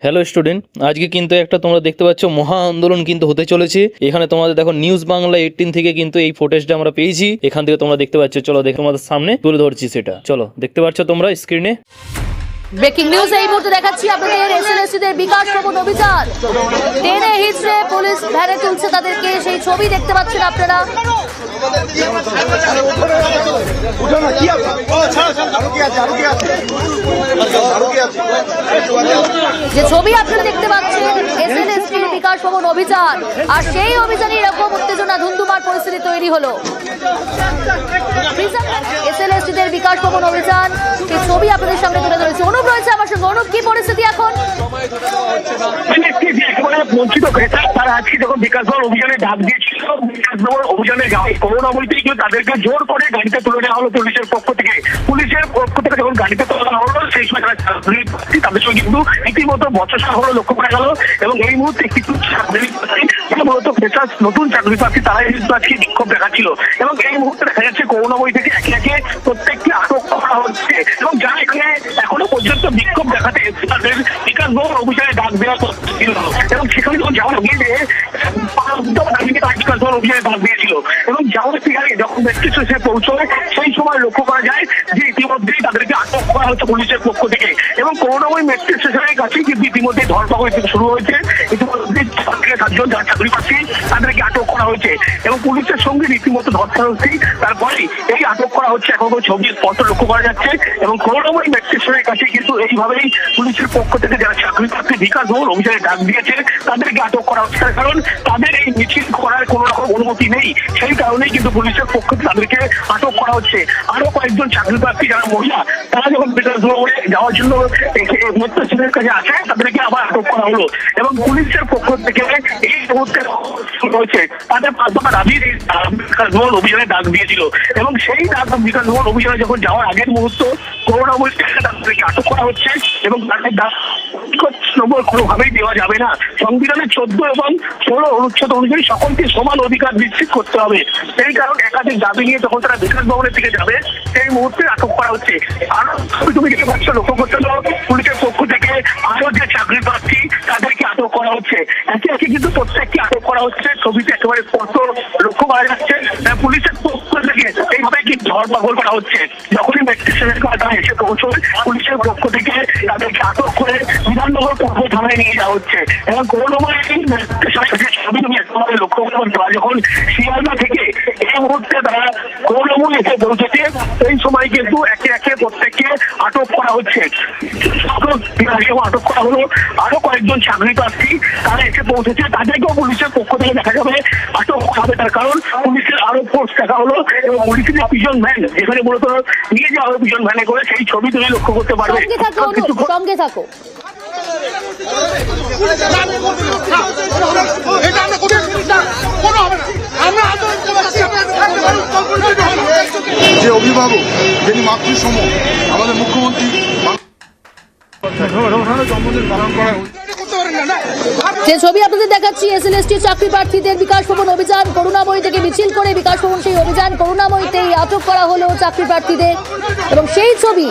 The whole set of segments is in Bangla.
হ্যালো স্টুডেন্ট, আজকে কিন্তু একটা তোমরা দেখতে পাচ্ছ মহা আন্দোলন কিন্তু হতে চলেছে। এখানে তোমাদের দেখো নিউজ বাংলা 18 থেকে কিন্তু এই ফুটেজটা আমরা পেয়েছি। এখান থেকে তোমরা দেখতে পাচ্ছ, চলো দেখো তোমাদের সামনে তুলে ধরছি সেটা। চলো দেখতে পাচ্ছ তোমরা স্ক্রিনে। ব্রেকিং নিউজ এই মুহূর্তে দেখাচ্ছি আপনাদের এসএলএসটিদের বিকাশ ভবন অভিযান টেনে হিচড়ে পুলিশ ভ্যানে তুলছে তাদেরকে, সেই ছবি দেখতে পাচ্ছেন আপনারা। যে ছবি আপনারা দেখতে পাচ্ছেন এসএলএসটির বিকাশ ভবন অভিযান, আর সেই অভিযানে এরকম উত্তেজনা ধুন্ধুমার পরিস্থিতি তৈরি হলো। এসএলএসটিদের বিকাশ ভবন অভিযান এই ছবি আপনাদের সামনে তুলে ধরেছে। অনুপ রয়েছে আমার সঙ্গে। অনুপ, কি পরিস্থিতি এখন? বঞ্চিত ক্রেতা তারা আজকে যখন বিকাশ ভবন অভিযানে ডাক দিয়েছিল, বিকাশ ভবন অভিযানে যাওয়ায় করোনা বলতে কিন্তু তাদেরকে জোর করে গাড়িতে তুলে নেওয়া হলো পুলিশের পক্ষ থেকে। যখন গাড়িতে তোলা হলো সেই সময় তাদের সঙ্গে কিন্তু রীতিমতো বচসা হলো লক্ষ্য করা গেল। এবং এই মুহূর্তে কিছু মূলত ফ্রেশার্স নতুন চাকরি প্রার্থী তারাই কিন্তু আজকে বিক্ষোভ দেখাচ্ছিল। এবং এই মুহূর্তে দেখা যাচ্ছে করুণাময়ী থেকে একে একে প্রত্যেককে আটক করা হচ্ছে। এবং যারা এখানে এখনো পর্যন্ত বিক্ষোভ দেখাতে তাদের বিকাশ ভবন অভিযানে ডাক দেওয়া ছিল। এবং সেখানে যখন যাওয়ার আগে বিকাশ ভবন অভিযানে ডাক দিয়েছিল এবং যাওয়ার থেকে যখন ব্যক্তি সে পৌঁছয় সেই সময় লক্ষ্য করা যায় যে ইতিমধ্যেই তাদেরকে আটক করা হচ্ছে পুলিশের পক্ষ থেকে। এবং করুণাময়ী মেট্রো স্টেশনের কাছেই কিন্তু ইতিমধ্যে ধরপাকড় শুরু হয়েছে। ইতিমধ্যে 7 যারা চাকরি পাচ্ছি তাদেরকে আটক করা হয়েছে এবং পুলিশের সঙ্গে রীতিমতো ধস্তাধস্তি, তারপরে এই আটক করা হচ্ছে। এখন ছবি স্পষ্ট লক্ষ্য করা যাচ্ছে। এবং করুণাময়ী মেট্রো স্টেশনের কাছে কিন্তু এইভাবেই পুলিশের পক্ষ থেকে যারা চাকরি প্রার্থী বিকাশ ভবন অভিযানে ডাক দিয়েছে তাদেরকে আটক করা হচ্ছে। তার কারণ তাদের এই মিছিল করার কোন রকম অনুমতি নেই, সেই কারণেই কিন্তু পুলিশের পক্ষ থেকে তাদেরকে আটক করা হচ্ছে। আরো কয়েকজন চাকরি প্রার্থী যারা মহিলা তারা যখন বিকাশ ভবনে যাওয়ার জন্য মেট্রো স্টেশনের কাছে আসে তাদেরকে আবার আটক করা হলো। এবং পুলিশের পক্ষ থেকে এই মুহূর্তে হয়েছে তাদের পাঁচটা দাবি বিকাশ ভবন অভিযানে ডাক দিয়েছিল। এবং সেই ডাক বিকাশ ভবন অভিযানে যখন যাওয়ার আগের মুহূর্ত করুণাময়ী তাদেরকে আটক করা হচ্ছে। এবং তাদের নম্বর কোনোভাবেই দেওয়া যাবে না। সংবিধানের 14 এবং 16 অনুচ্ছেদ অনুযায়ী সকলকে সমান অধিকার নিশ্চিত করতে হবে। সেই কারণ একাধিক দাবি নিয়ে যখন তারা বিকাশ ভবনের দিকে যাবে সেই মুহূর্তে আটক করা হচ্ছে। আরো তুমি দেখতে পাচ্ছ, লক্ষ্য করতে পুলিশের পক্ষ থেকে আরো যে চাকরি প্রার্থী তাদেরকে আটক করা হচ্ছে। একে একে কিন্তু প্রত্যেককে আটক করা হচ্ছে। ছবিতে একেবারে স্পষ্ট লক্ষ্য করা যাচ্ছে পুলিশের পক্ষ থেকে এইভাবে কিন্তু ধরপাকড় করা হচ্ছে। যখনই মেট্রো স্টেশনের কাছে এসে পৌঁছয় পুলিশের পক্ষ থেকে তাদেরকে আটক করে বিধাননগর পূর্ব থানায় নিয়ে যাওয়া হচ্ছে। এবং করুণাময়ী ছবি তুমি একেবারে লক্ষ্য করতে পারছো, যখন শিয়ালদা থেকে এই মুহূর্তে তারা করুণাময়ী এসে পৌঁছেছে সেই সময় কিন্তু একে একে প্রত্যেককে আটক করা হচ্ছে। আটক করা হলো। আরো কয়েকজন চাকরি প্রার্থী তারা এসে পৌঁছেছে, তাদেরকেও পুলিশের পক্ষ থেকে দেখা যাবে আটক করা হবে। তার কারণ পুলিশের আরো ফোর্স দেখা হলো এবং পুলিশের পিজন ভ্যান যেখানে মূলত নিয়ে যাওয়া হবে পিজন ভ্যানে করে, সেই ছবি তুমি লক্ষ্য করতে পারবে। সঙ্গে থাকো। যে অভিভাবক যিনি মাতৃসম আমাদের মুখ্যমন্ত্রী জন্মদিন পালন করা যে ছবি আপনাদের দেখাচ্ছি এসএলএসটি চাকরি প্রার্থীদের বিকাশ ভবন অভিযান, করুণাময়ী থেকে মিছিল করে বিকাশ ভবন সেই অভিযান, করুণাময়ীতেই আটক করা হলো চাকরি প্রার্থীদের। এবং সেই ছবি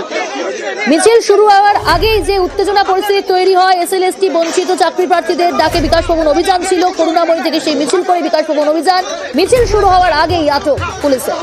মিছিল শুরু হওয়ার আগেই যে উত্তেজনা পরিস্থিতি তৈরি হয়, এসএলএসটি বঞ্চিত চাকরি প্রার্থীদের ডাকে বিকাশ ভবন অভিযান ছিল, করুণাময়ী থেকে সেই মিছিল করে বিকাশ ভবন অভিযান, মিছিল শুরু হওয়ার আগেই আটক পুলিশের।